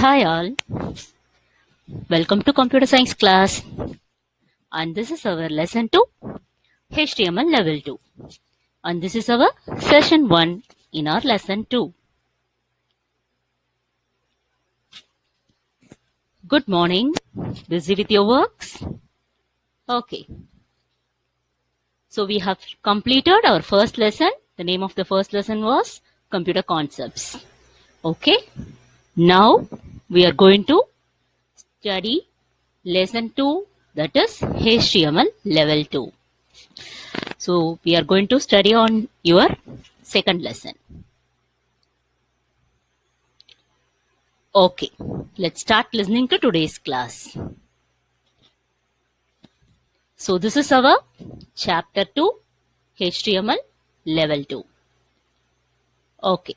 Hi all, welcome to computer science class, and this is our lesson 2, HTML level 2, and this is our session 1 in our lesson 2. Good morning, busy with your works? Okay, so we have completed our first lesson. The name of the first lesson was computer concepts. Okay, now we are going to study lesson 2, that is HTML level 2. So we are going to study on your second lesson. Okay, let's start listening to today's class. So this is our chapter 2, HTML level 2. Okay.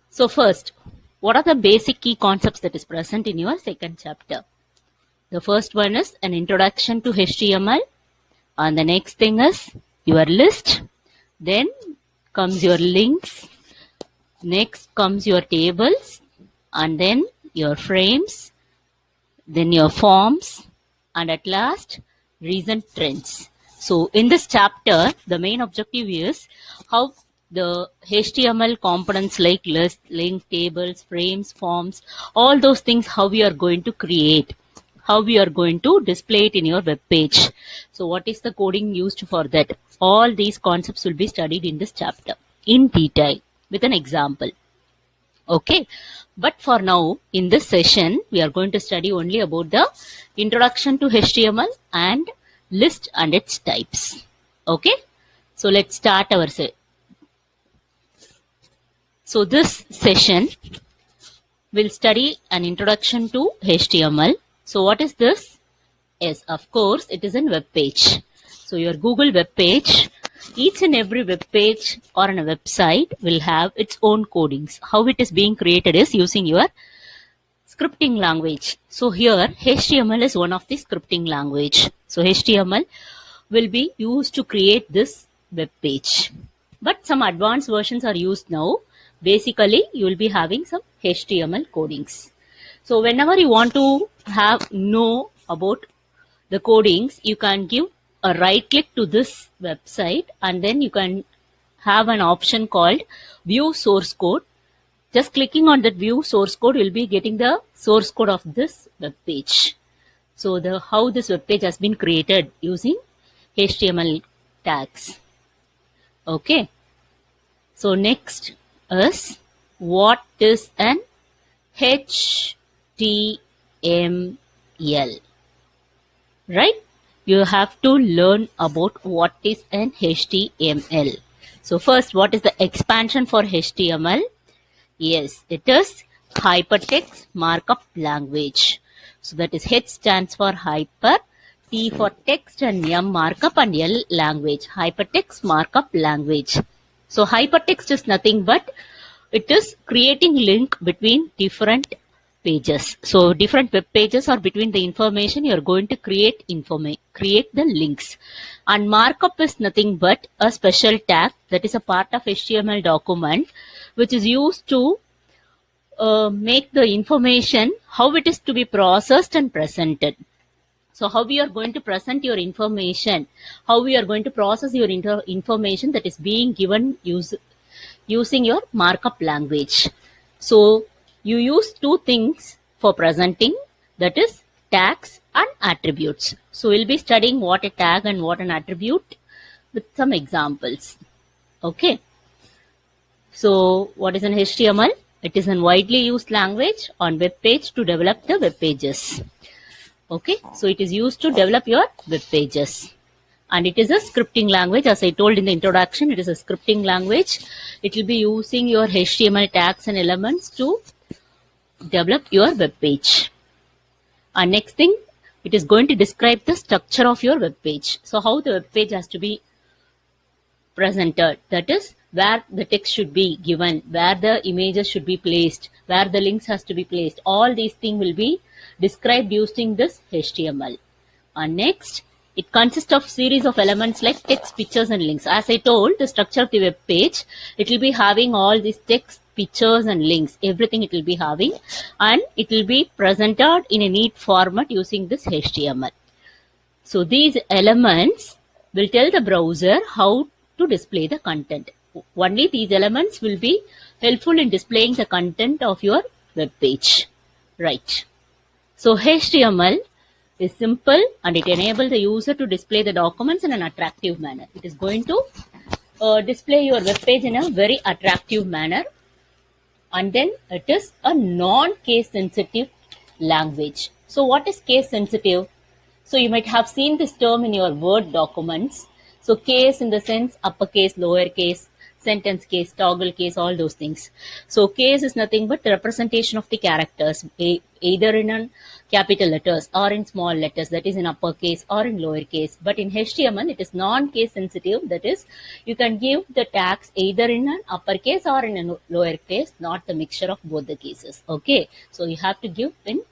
So first, what are the basic key concepts that is present in your second chapter? The first one is an introduction to HTML, and the next thing is your list. Then comes your links. Next comes your tables, and then your frames, then your forms, and at last recent trends. So in this chapter, the main objective is how the HTML components like list, link, tables, frames, forms, all those things, how we are going to create, how we are going to display it in your web page. So what is the coding used for that? All these concepts will be studied in this chapter in detail with an example. Okay, but for now in this session we are going to study only about the introduction to HTML and list and its types. Okay, so let's start our So this session will study an introduction to HTML. So what is this? Yes, of course it is a web page. So your Google web page, each and every web page or on a website will have its own codings. How it is being created is using your scripting language. So here HTML is one of the scripting language. So HTML will be used to create this web page. But some advanced versions are used now. Basically, you will be having some HTML codings. So whenever you want to know about the codings, you can give a right click to this website and then you can have an option called view source code. Just clicking on that view source code, will be getting the source code of this web page. So how this web page has been created using HTML tags. Okay. So next is what is an HTML? Right? You have to learn about what is an HTML. So first, what is the expansion for HTML? Yes, it is Hypertext Markup Language. So that is H stands for hyper, T for text, and M markup, and L language. Hypertext Markup Language. So hypertext is nothing but it is creating link between different pages. So different web pages or between the information you are going to create the links. And markup is nothing but a special tag that is a part of HTML document which is used to make the information how it is to be processed and presented. So how we are going to present your information, how we are going to process your information that is being given using your markup language. So you use two things for presenting, that is tags and attributes. So we'll be studying what a tag and what an attribute with some examples. Okay. So what is an HTML? It is a widely used language on web page to develop the web pages. Okay. So it is used to develop your web pages. And it is a scripting language. As I told in the introduction, it is a scripting language. It will be using your HTML tags and elements to develop your web page. And next thing, it is going to describe the structure of your web page. So how the web page has to be presented, that is where the text should be given, where the images should be placed, where the links has to be placed. All these things will be described using this HTML. And next, It consists of series of elements like text, pictures, and links. As I told, the structure of the web page, it will be having all these text, pictures, and links. Everything it will be having, and it will be presented in a neat format using this HTML. So these elements will tell the browser how to display the content. Only these elements will be helpful in displaying the content of your web page. Right. So HTML is simple and it enables the user to display the documents in an attractive manner. It is going to display your web page in a very attractive manner, and then it is a non-case sensitive language. So what is case sensitive? So you might have seen this term in your Word documents. So case in the sense uppercase, lowercase, sentence case, toggle case, all those things. So case is nothing but the representation of the characters, either in capital letters or in small letters, that is in uppercase or in lowercase. But in HTML, it is non-case sensitive. That is, you can give the tags either in an uppercase or in a lowercase, not the mixture of both the cases. Okay, so you have to give in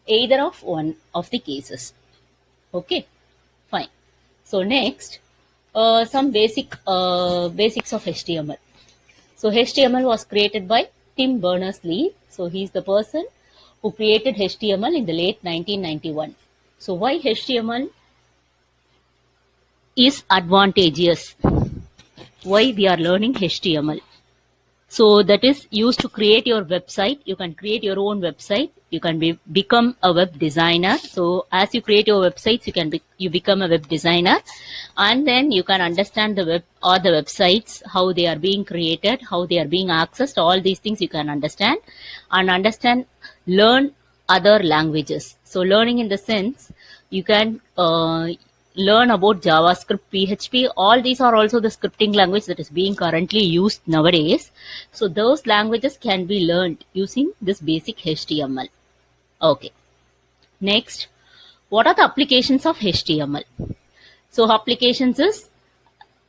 either of one of the cases. Okay, fine. So next, some basics of HTML. So HTML was created by Tim Berners-Lee. So he is the person who created HTML in the late 1991. So why HTML is advantageous? Why we are learning HTML? So that is used to create your website. You can create your own website. You can become a web designer. So as you create your websites, you become a web designer, and then you can understand the web or the websites, how they are being created, how they are being accessed. All these things you can understand, and learn other languages. So learning in the sense you can learn about JavaScript, PHP. All these are also the scripting language that is being currently used nowadays. So those languages can be learned using this basic HTML. Okay. Next, what are the applications of HTML? So applications is,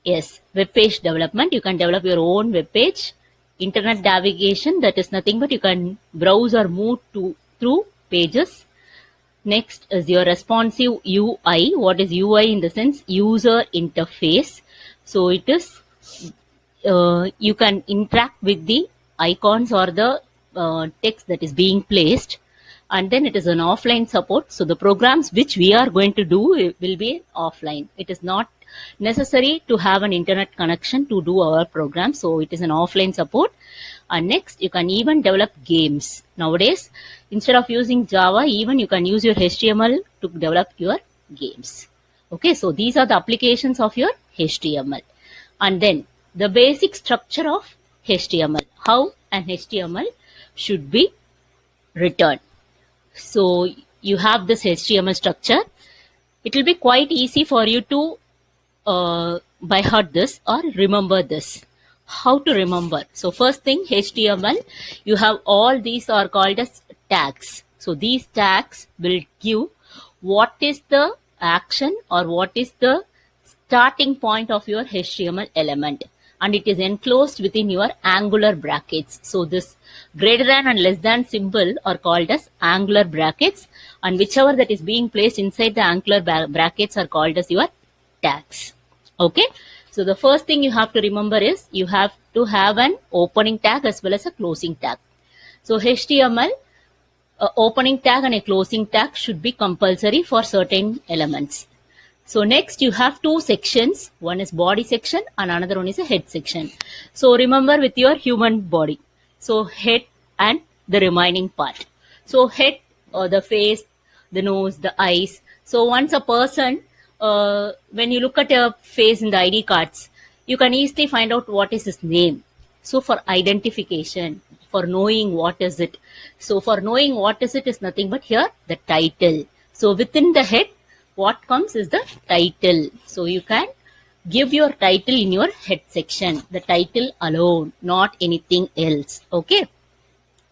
yes, web page development. You can develop your own web page. Internet navigation, that is nothing but you can browse or move through pages. Next is your responsive UI. What is UI in the sense? User interface. So it is, you can interact with the icons or the text that is being placed. And then it is an offline support. So the programs which we are going to do will be offline. It is not necessary to have an internet connection to do our program. So it is an offline support. And next, you can even develop games. Nowadays, instead of using Java, even you can use your HTML to develop your games. Okay, so these are the applications of your HTML. And then the basic structure of HTML. How an HTML should be written. So you have this HTML structure. It will be quite easy for you to by heart this or remember this. How to remember? So first thing, HTML, you have all these are called as tags. So these tags will give what is the action or what is the starting point of your HTML element, and it is enclosed within your angular brackets. So this greater than and less than symbol are called as angular brackets, and whichever that is being placed inside the angular brackets are called as your tags. Okay, so the first thing you have to remember is you have to have an opening tag as well as a closing tag. So HTML opening tag and a closing tag should be compulsory for certain elements. So next you have two sections. One is body section and another one is a head section. So remember with your human body. So head and the remaining part. So head or the face, the nose, the eyes. So once a person, when you look at a face in the ID cards, you can easily find out what is his name. So for identification, for knowing what is it. So for knowing what is it is nothing but here the title. So within the head, what comes is the title. So you can give your title in your head section, the title alone, not anything else. Okay.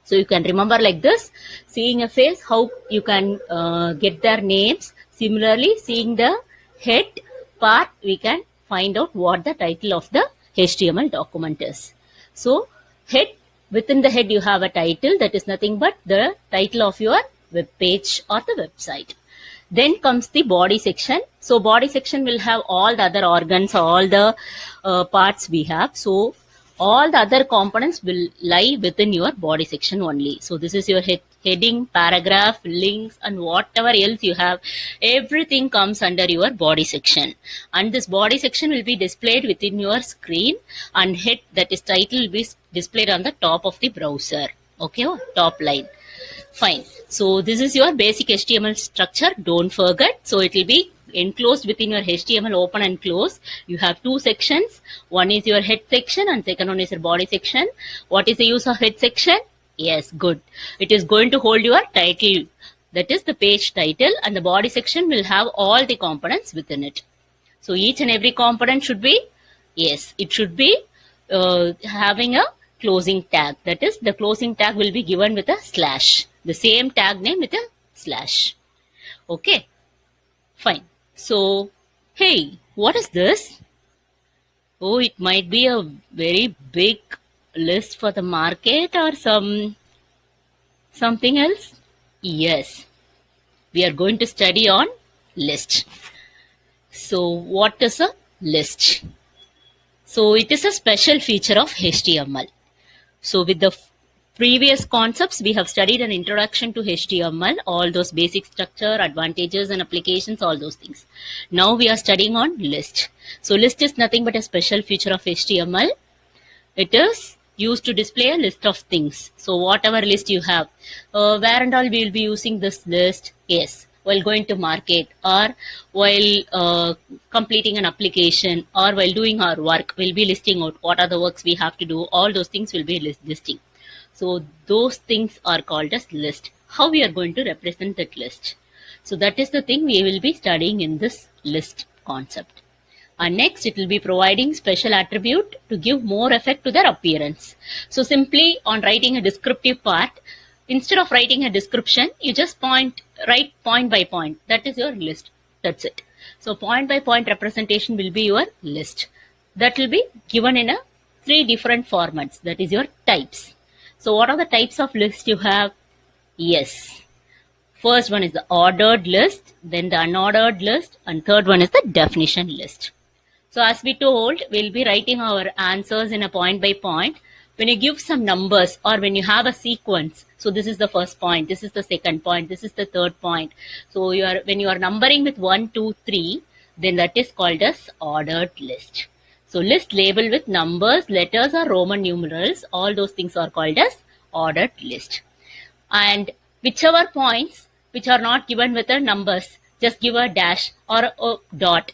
So you can remember like this, seeing a face, how you can get their names. Similarly, seeing the head part, we can find out what the title of the HTML document is. So head, within the head you have a title that is nothing but the title of your web page or the website. Then comes the body section. So body section will have all the other organs, all the parts we have. So all the other components will lie within your body section only. So this is your heading, paragraph, links, and whatever else you have, everything comes under your body section. And this body section will be displayed within your screen, and head, that is title, will be displayed on the top of the browser. Okay, top line. Fine. So this is your basic HTML structure. Don't forget. So it will be enclosed within your HTML, open and close. You have two sections. One is your head section and second one is your body section. What is the use of head section? Yes, good. It is going to hold your title. That is the page title, and the body section will have all the components within it. So each and every component should be, yes, it should be having a closing tag. That is, the closing tag will be given with a slash. The same tag name with a slash. Okay, fine. So, hey, what is this? Oh, it might be a very big list for the market or something else. Yes, we are going to study on list. So, what is a list? So, it is a special feature of HTML. So, with the previous concepts, we have studied an introduction to HTML, all those basic structure, advantages and applications, all those things. Now we are studying on list. So list is nothing but a special feature of HTML. It is used to display a list of things. So whatever list you have, where and all we will be using this list? Yes, while going to market, or while completing an application, or while doing our work, we'll be listing out what are the works we have to do. All those things will be listing. So those things are called as list. How we are going to represent that list? So that is the thing we will be studying in this list concept. And next, it will be providing special attribute to give more effect to their appearance. So simply on writing a descriptive part, instead of writing a description, you just write point by point. That is your list. That's it. So point by point representation will be your list. That will be given in 3 different formats. That is your types. So what are the types of list you have? Yes. First one is the ordered list, then the unordered list, and third one is the definition list. So as we told, we'll be writing our answers in a point by point. When you give some numbers or when you have a sequence, so this is the first point, this is the second point, this is the third point. So when you are numbering with 1, 2, 3, then that is called as ordered list. So list labeled with numbers, letters or Roman numerals, all those things are called as ordered list. And whichever points which are not given with the numbers, just give a dash or a dot.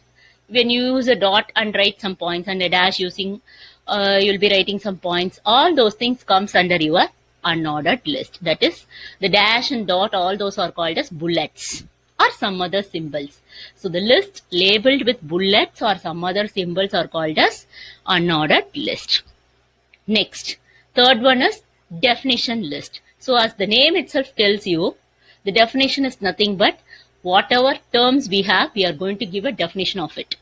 When you use a dot and write some points and a dash using, you'll be writing some points. All those things comes under your unordered list. That is, the dash and dot, all those are called as bullets or some other symbols. So the list labeled with bullets or some other symbols are called as unordered list. Next, third one is definition list. So as the name itself tells you, the definition is nothing but whatever terms we have, we are going to give a definition of it.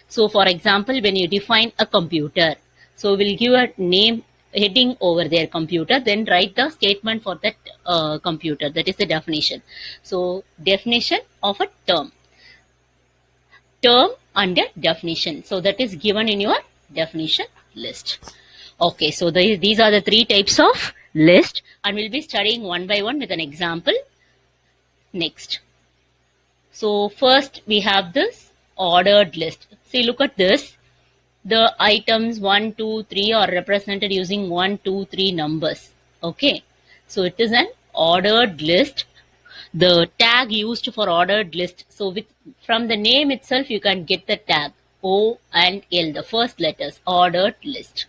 So for example, when you define a computer, so we'll give a name heading over there, computer, then write the statement for that computer. That is the definition. So definition of a term and a definition. So that is given in your definition list. Okay, so these are the 3 types of list, and we'll be studying one by one with an example. Next. So first we have this ordered list. See, look at this. The items 1, 2, 3 are represented using 1, 2, 3 numbers. Okay. So it is an ordered list. The tag used for ordered list. So from the name itself, you can get the tag O and L, the first letters, ordered list.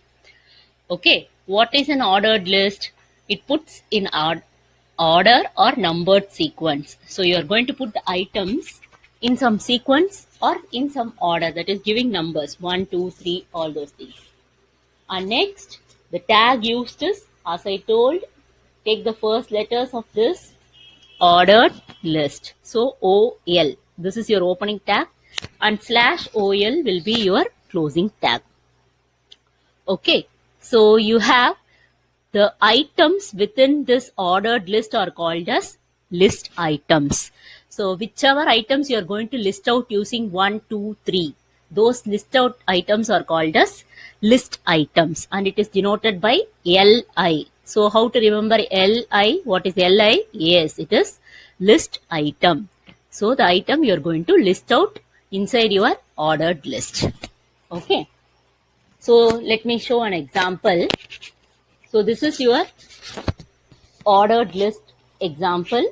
Okay. What is an ordered list? It puts in order or numbered sequence. So you are going to put the items in some sequence or in some order, that is giving numbers 1, 2, 3, all those things. And next, the tag used is, as I told, take the first letters of this ordered list. So OL, this is your opening tag, and /OL will be your closing tag. Okay, so you have the items within this ordered list are called as list items. So whichever items you are going to list out using 1, 2, 3, those list out items are called as list items and it is denoted by LI. So how to remember LI? What is LI? Yes, it is list item. So the item you are going to list out inside your ordered list. Okay. So let me show an example. So this is your ordered list example.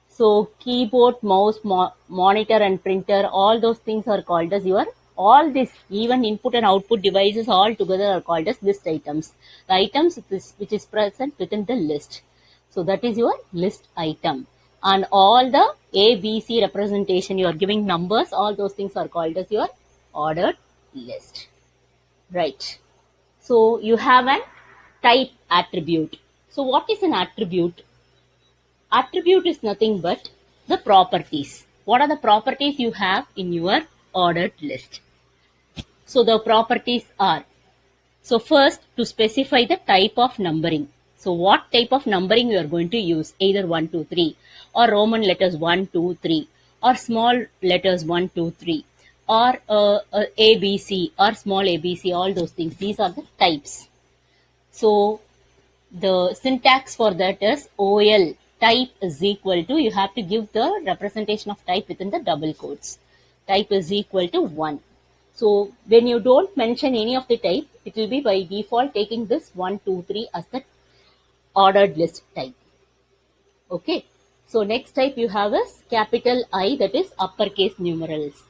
So keyboard, mouse, monitor and printer, all those things are called as your, all this, even input and output devices all together are called as list items. The items which is present within the list. So that is your list item. And all the A, B, C representation, you are giving numbers, all those things are called as your ordered list. Right. So you have an type attribute. So what is an attribute? Attribute is nothing but the properties. What are the properties you have in your ordered list? So the properties are, so first to specify the type of numbering. So what type of numbering you are going to use, either 1, 2, 3 or Roman letters 1, 2, 3 or small letters 1, 2, 3 or ABC or small ABC, all those things. These are the types. So the syntax for that is OL type is equal to, you have to give the representation of type within the double quotes. Type is equal to 1. So when you don't mention any of the type, it will be by default taking this 1, 2, 3 as the ordered list type. Okay. So next type you have is capital I, that is uppercase numerals.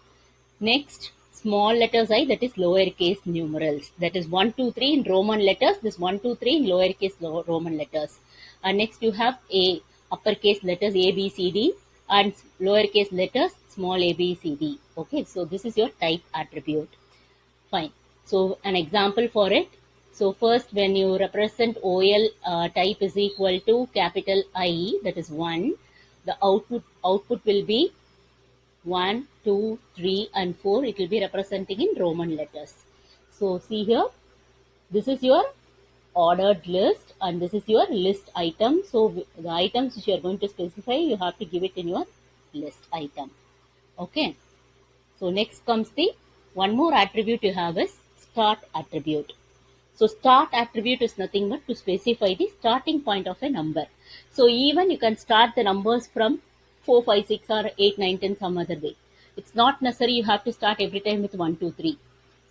Next, small letters I, that is lowercase numerals. That is 1, 2, 3 in Roman letters. This 1, 2, 3 in lowercase Roman letters. And next you have A, uppercase letters A, B, C, D and lowercase letters small a, B, C, D. Okay, so this is your type attribute. Fine. So an example for it. So first, when you represent OL type is equal to capital I, that is 1, the output will be 1, 2, 3 and 4. It will be representing in Roman letters. So see here, this is your ordered list and this is your list item. So the items which you are going to specify, you have to give it in your list item. Okay. So next comes the one more attribute you have is start attribute. So start attribute is nothing but to specify the starting point of a number. So even you can start the numbers from 4, 5, 6 or 8, 9, 10 some other way. It's not necessary you have to start every time with 1, 2, 3.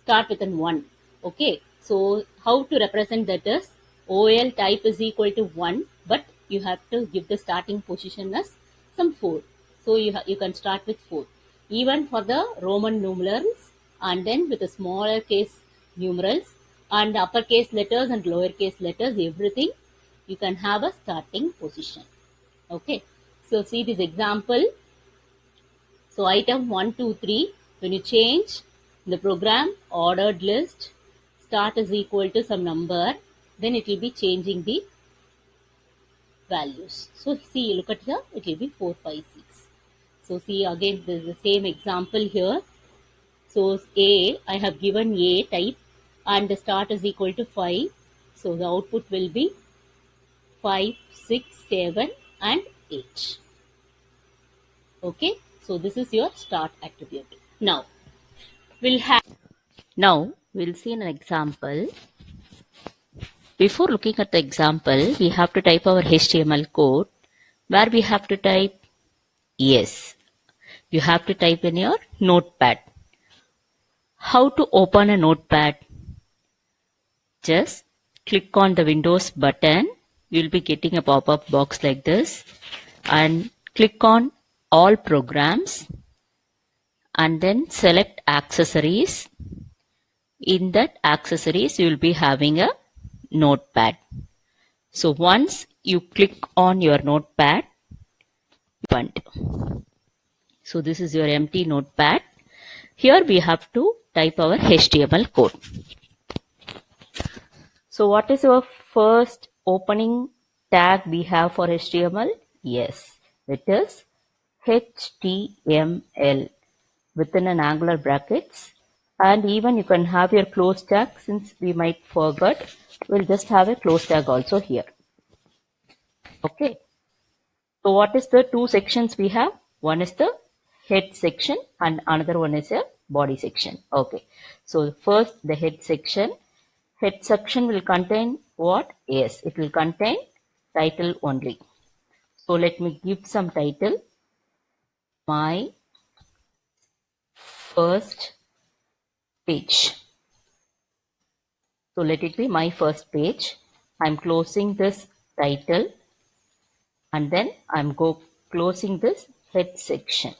Start with an 1. Okay. So how to represent that is OL type is equal to 1, but you have to give the starting position as some 4. So you can start with 4. Even for the Roman numerals and then with the smaller case numerals and uppercase letters and lowercase letters, everything you can have a starting position. Okay. So see this example. So item 1, 2, 3, when you change the program ordered list, start is equal to some number, then it will be changing the values. So see, look at here, it will be 4, 5, 6. So see again, this is the same example here. So A, I have given A type and the start is equal to 5. So the output will be 5, 6, 7 and 8. Okay. So this is your start attribute. Now we'll see an example. Before looking at the example, we have to type our HTML code where we have to type, yes, you have to type in your notepad. How to open a notepad? Just click on the Windows button. You'll be getting a pop-up box like this and click on all programs and then select accessories. In that accessories, you will be having a notepad. So once you click on your notepad, so this is your empty notepad. Here we have to type our HTML code. So what is our first opening tag we have for HTML? Yes, it is HTML within an angular brackets. And even you can have your close tag, since we might forget, we'll just have a close tag also here. Okay. So what is the two sections we have? One is the head section and another one is a body section. Okay. So first the head section. Head section will contain what? Yes, it will contain title only. So let me give some title. My first page. So let it be my first page. I'm closing this title and then I'm closing this head section.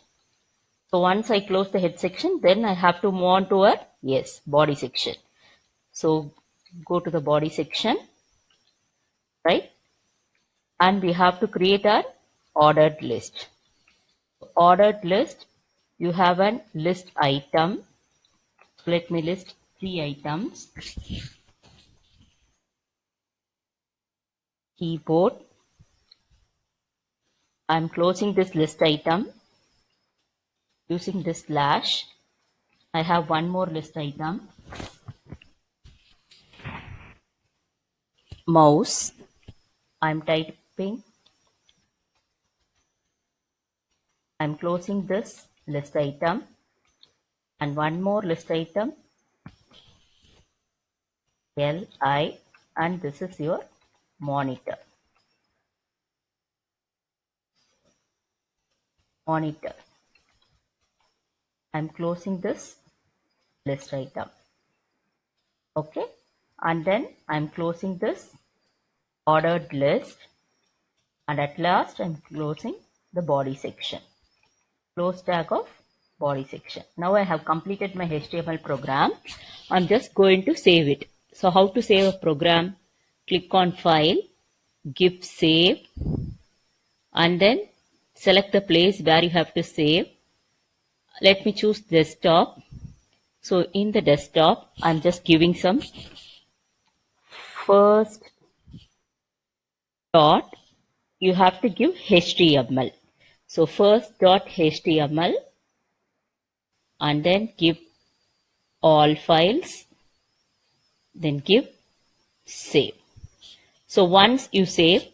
So once I close the head section, then I have to move on to a, yes, body section. So go to the body section, right? And we have to create our ordered list. Ordered list, you have a list item. Let me list 3 items. Keyboard. I'm closing this list item using this slash. I have one more list item. Mouse. I'm typing. I'm closing this list item and one more list item. LI, and this is your monitor. Monitor. I'm closing this list item. Okay. And then I'm closing this ordered list. And at last I'm closing the body section. Close tag of body section. Now I have completed my HTML program. I'm just going to save it. So how to save a program? Click on File, give Save, and then select the place where you have to save. Let me choose desktop. So in the desktop, I'm just giving some first dot. You have to give HTML. So first dot HTML and then give all files. Then give save. So once you save,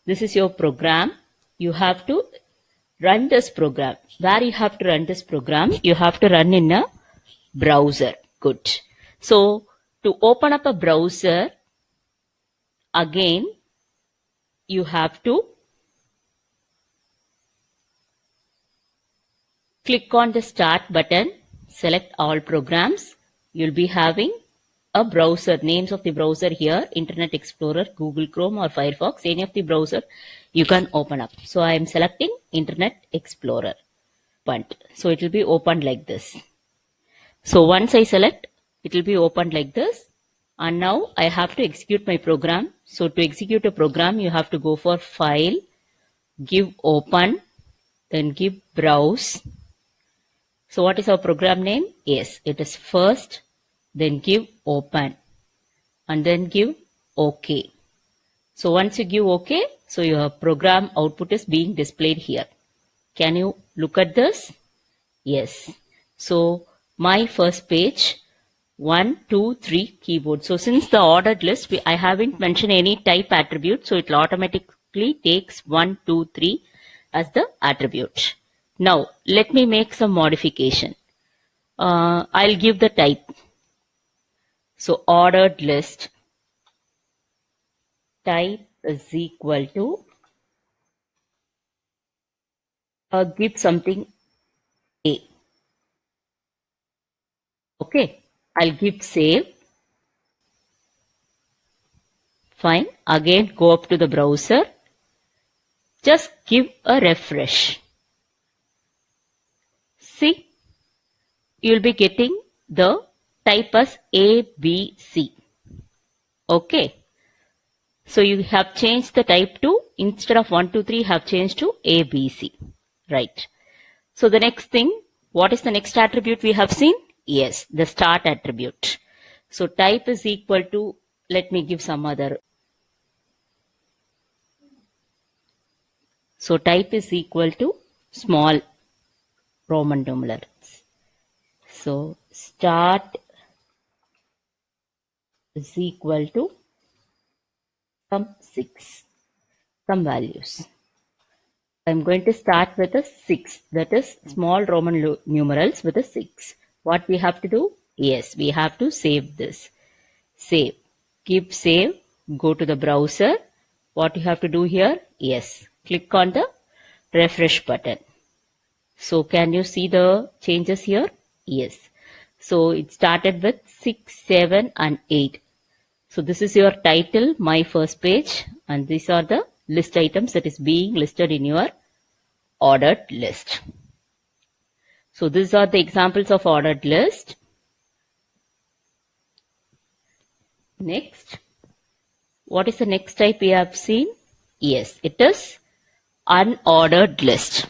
this is your program. You have to run this program. Where you have to run this program? You have to run in a browser. Good. So to open up a browser, again, you have to click on the start button, select all programs. You'll be having a browser, names of the browser here, Internet Explorer, Google Chrome or Firefox, any of the browser you can open up. So I am selecting Internet Explorer. So it will be opened like this. So once I select, it will be opened like this. And now I have to execute my program. So to execute a program, you have to go for File, give Open, then give Browse. So what is our program name? Yes, it is first, then give Open, and then give OK. So once you give OK, so your program output is being displayed here. Can you look at this? Yes. So my first page, 1, 2, 3 keyboard. So since the ordered list, I haven't mentioned any type attribute, so it will automatically takes 1, 2, 3 as the attribute. Now let me make some modification. I'll give the type. So ordered list type is equal to give something A. Okay, I'll give save. Fine. Again, go up to the browser. Just give a refresh. See, you'll be getting the type as ABC. Okay. So you have changed the type to, instead of 1, 2, 3, have changed to ABC. Right. So the next thing, what is the next attribute we have seen? Yes, the start attribute. So type is equal to, let me give some other. So type is equal to small Roman numerals. So start is equal to some 6, some values. I'm going to start with a 6. That is small Roman numerals with a 6. What we have to do? Yes, we have to save this. Save. Keep save. Go to the browser. What you have to do here? Yes. Click on the refresh button. So can you see the changes here? Yes. So it started with 6, 7 and 8. So this is your title, my first page, and these are the list items that is being listed in your ordered list. So these are the examples of ordered list. Next, what is the next type we have seen? Yes, it is unordered list.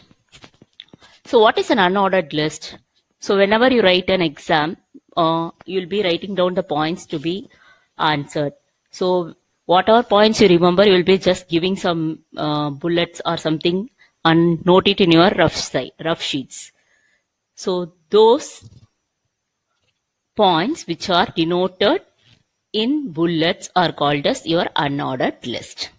So what is an unordered list? So whenever you write an exam, you'll be writing down the points to be answered. So whatever points you remember, you'll be just giving some bullets or something and note it in your rough sheets. So those points which are denoted in bullets are called as your unordered list.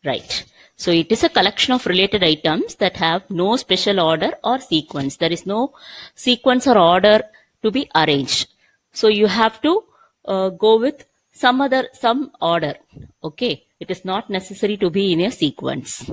Right. So it is a collection of related items that have no special order or sequence. There is no sequence or order to be arranged. So you have to go with some order. Okay. It is not necessary to be in a sequence.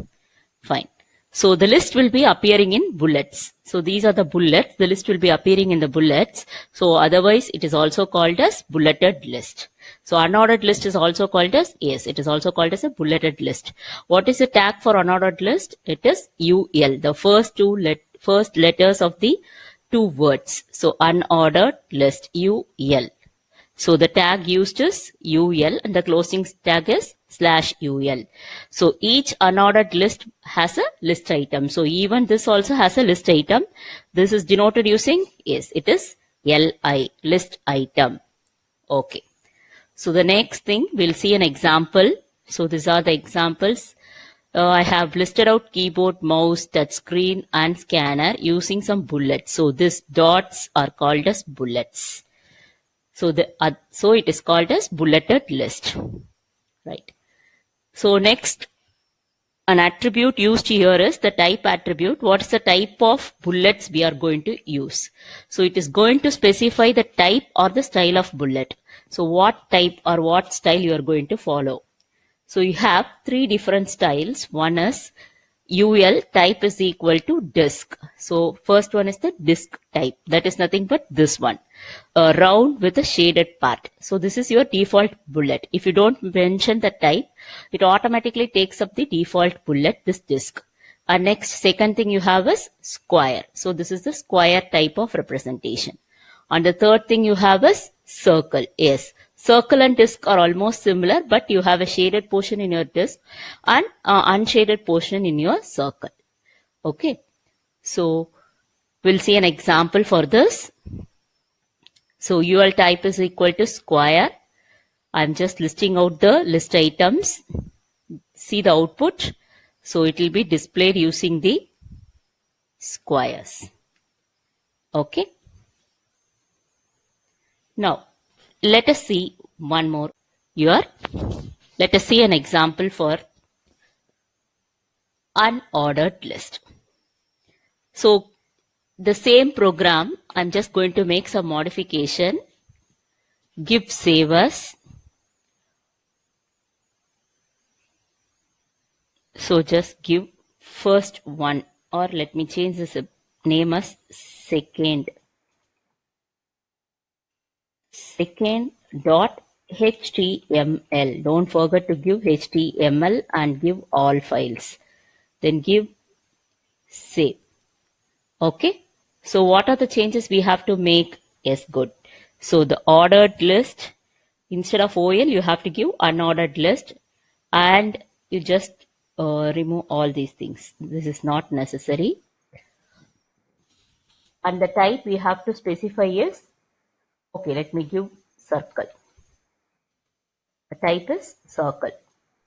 Fine. So the list will be appearing in bullets. So these are the bullets. The list will be appearing in the bullets. So otherwise it is also called as bulleted list. So unordered list is also called as, yes, it is also called as a bulleted list. What is the tag for unordered list? It is UL, the first letters of the two words. So unordered list, UL. So the tag used is UL and the closing tag is /UL. So each unordered list has a list item. So even this also has a list item. This is denoted using, yes, it is LI, list item. Okay. So the next thing, we'll see an example. So these are the examples. I have listed out keyboard, mouse, touch screen and scanner using some bullets. So these dots are called as bullets. So it is called as bulleted list, right? So next, an attribute used here is the type attribute. What is the type of bullets we are going to use? So it is going to specify the type or the style of bullet. So what type or what style you are going to follow? So you have three different styles. One is UL type is equal to disk. So first one is the disk type. That is nothing but this one. Round with a shaded part. So this is your default bullet. If you don't mention the type, it automatically takes up the default bullet, this disk. And next, second thing you have is square. So this is the square type of representation. And the third thing you have is circle. Yes, circle and disk are almost similar, but you have a shaded portion in your disk and unshaded portion in your circle. Okay, so we'll see an example for this. So UL type is equal to square. I'm just listing out the list items. See the output. So it will be displayed using the squares. Okay. Now, let us see one more here. Let us see an example for unordered list. So the same program, I'm just going to make some modification. Give save as. So just give first one, or let me change this name as second dot HTML. Don't forget to give HTML and give all files. Then give save. Okay. So what are the changes we have to make? Yes, good. So the ordered list, instead of OL, you have to give unordered list, and you just remove all these things. This is not necessary. And the type we have to specify is, okay, let me give circle. The type is circle.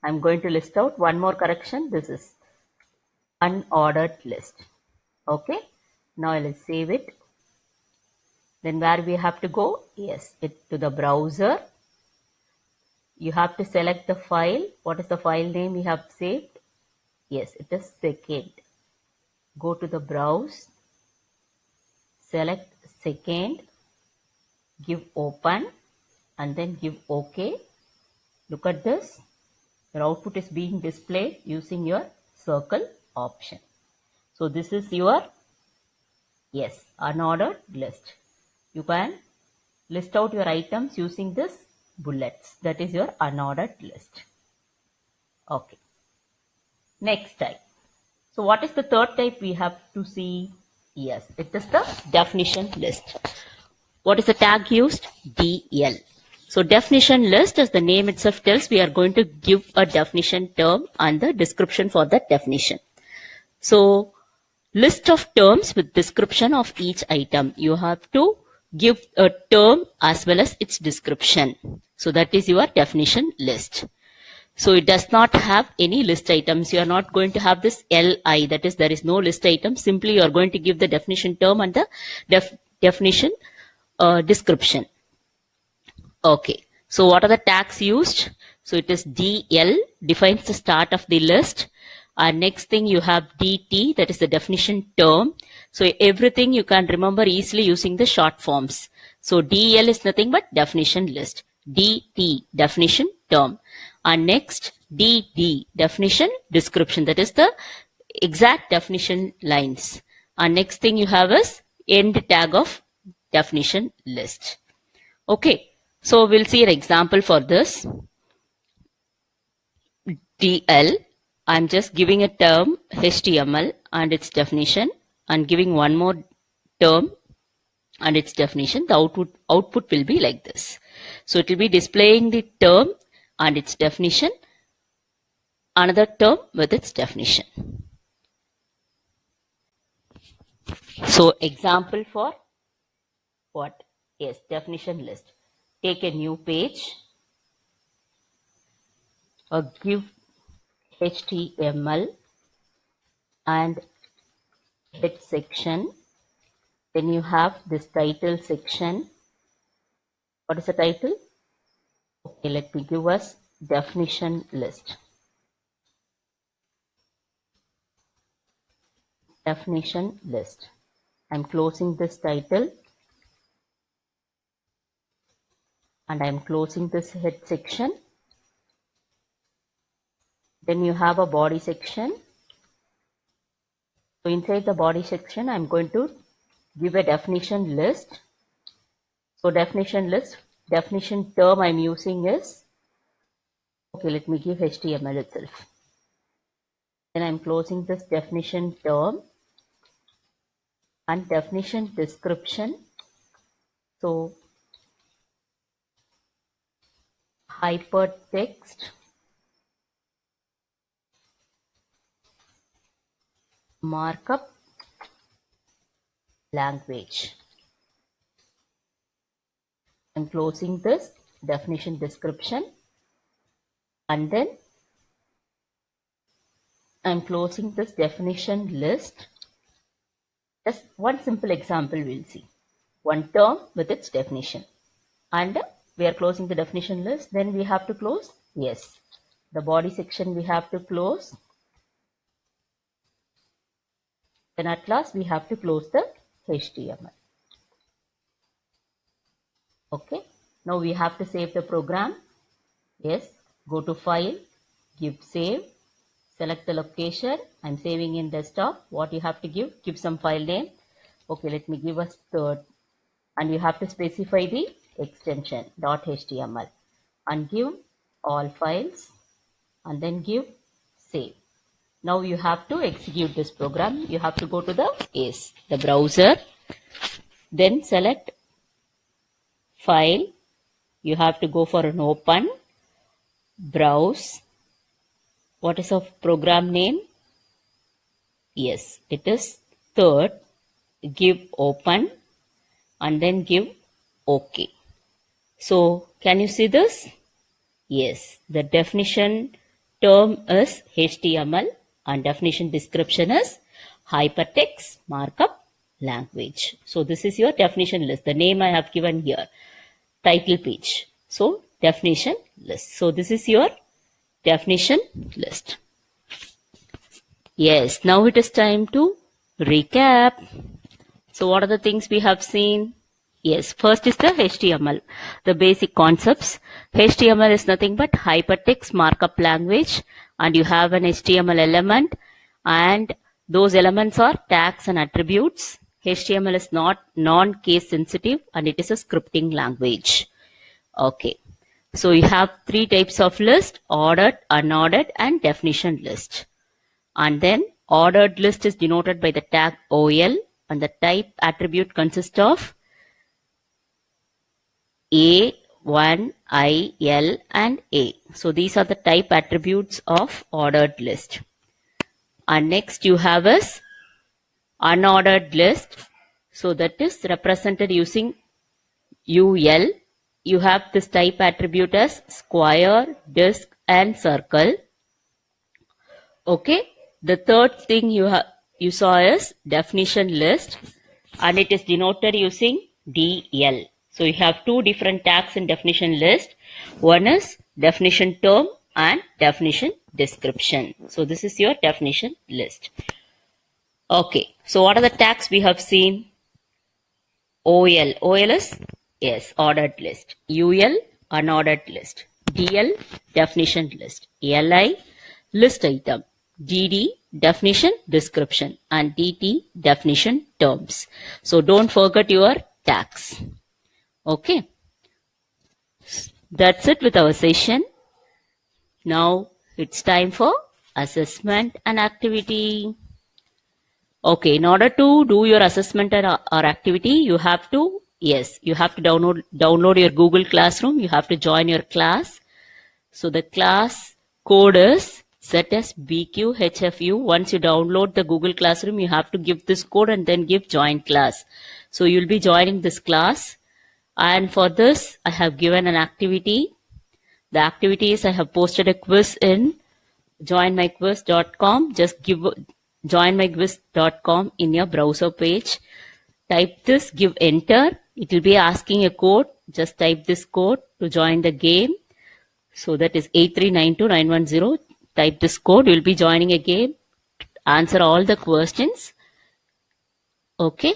I'm going to list out one more correction. This is unordered list. Okay. Now let's save it. Then where we have to go? Yes, to the browser. You have to select the file. What is the file name you have saved? Yes, it is second. go to the browse, select second, give open, and then give OK. Look at this. Your output is being displayed using your circle option. So this is your, yes, unordered list. You can list out your items using this bullets. That is your unordered list. Okay. Next type. So what is the third type we have to see? Yes, it is the definition list. What is the tag used? DL. So definition list, as the name itself tells, we are going to give a definition term and the description for that definition. So list of terms with description of each item. You have to give a term as well as its description. So that is your definition list. So it does not have any list items. You are not going to have this LI, that is, there is no list item. Simply you are going to give the definition term and the definition description. Okay. So what are the tags used? So it is DL, defines the start of the list. And next thing you have DT, that is the definition term. So everything you can remember easily using the short forms. So DL is nothing but definition list. DT, definition term. And next DD, definition description, that is the exact definition lines. And next thing you have is end tag of definition list. Okay, so we'll see an example for this. DL, I'm just giving a term HTML and its definition, and giving one more term and its definition. The output will be like this. So it will be displaying the term and its definition, another term with its definition. So example for what? Yes, definition list. Take a new page, give HTML and head section. Then you have this title section. What is the title? Okay, let me give us definition list. Definition list. I'm closing this title and I'm closing this head section. Then you have a body section. So inside the body section, I'm going to give a definition list. So definition list, definition term I'm using is, okay, let me give HTML itself. Then I'm closing this definition term and definition description. So hypertext markup language. I'm closing this definition description and then I'm closing this definition list. Just one simple example we'll see. One term with its definition. And we are closing the definition list. Then we have to close, yes, the body section we have to close. Then at last we have to close the HTML. Okay. Now we have to save the program. Yes. Go to File, give Save, select the location. I'm saving in desktop. What you have to give some file name. Okay, let me give us third. And you have to specify the extension .html and give all files and then give save. Now you have to execute this program. You have to go to the browser, then select File. You have to go for an open, browse. What is the program name? Yes, it is third. Give open and then give OK. So can you see this? Yes, the definition term is HTML and definition description is hypertext markup language. So this is your definition list. The name I have given here, title page. So definition list. So this is your definition list. Yes, now it is time to Recap. So what are the things we have seen? Yes, first is the HTML, the basic concepts. HTML is nothing but hypertext markup language, and you have an HTML element, and those elements are tags and attributes. HTML is not non-case sensitive, and it is a scripting language. Okay. So you have three types of list: ordered, unordered, and definition list. And then ordered list is denoted by the tag OL, and the type attribute consists of A, 1, I, L, and A. So these are the type attributes of ordered list. And next you have is unordered list. So that is represented using UL. You have this type attribute as square, disc, and circle. Okay. The third thing you saw is definition list, and it is denoted using DL. So you have two different tags in definition list. One is definition term and definition description. So this is your definition list. Okay. So what are the tags we have seen? OL. OL is, yes, ordered list. UL, unordered list. DL, definition list. LI, list item. DD, definition description. And DT, definition terms. So don't forget your tags. Okay. That's it with our session. Now it's time for assessment and activity. Okay, in order to do your assessment or activity, you have to, yes, you have to download your Google Classroom. You have to join your class. So the class code is set as BQHFU. Once you download the Google Classroom, you have to give this code and then give join class. So you'll be joining this class. And for this, I have given an activity. The activity is I have posted a quiz in joinmyquiz.com. Just give joinmyquiz.com in your browser page. Type this, give enter. It will be asking a code. Just type this code to join the game. So that is 8392910. Type this code. You will be joining a game. Answer all the questions. Okay.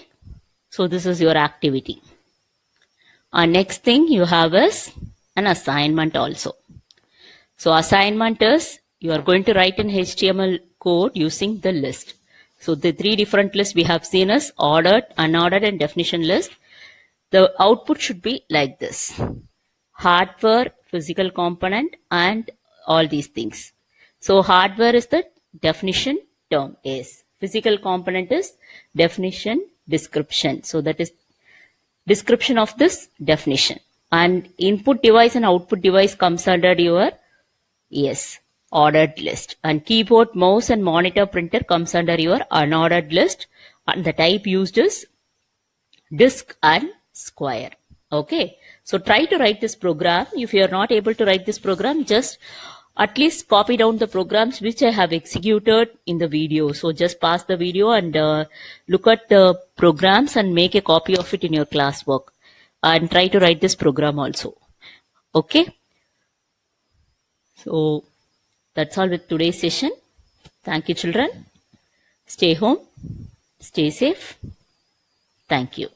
So this is your activity. And next thing you have is an assignment also. So assignment is you are going to write an HTML code using the list. So the three different lists we have seen is ordered, unordered, and definition list. The output should be like this: hardware, physical component, and all these things. So hardware is the definition term, is physical component is definition description. So that is description of this definition. And input device and output device comes under your, yes, ordered list. And keyboard, mouse, and monitor printer comes under your unordered list. And the type used is disk and square. Okay. So try to write this program. If you are not able to write this program, just at least copy down the programs which I have executed in the video. So just pause the video and look at the programs and make a copy of it in your classwork. And try to write this program also. Okay. So that's all with today's session. Thank you, children. Stay home. Stay safe. Thank you.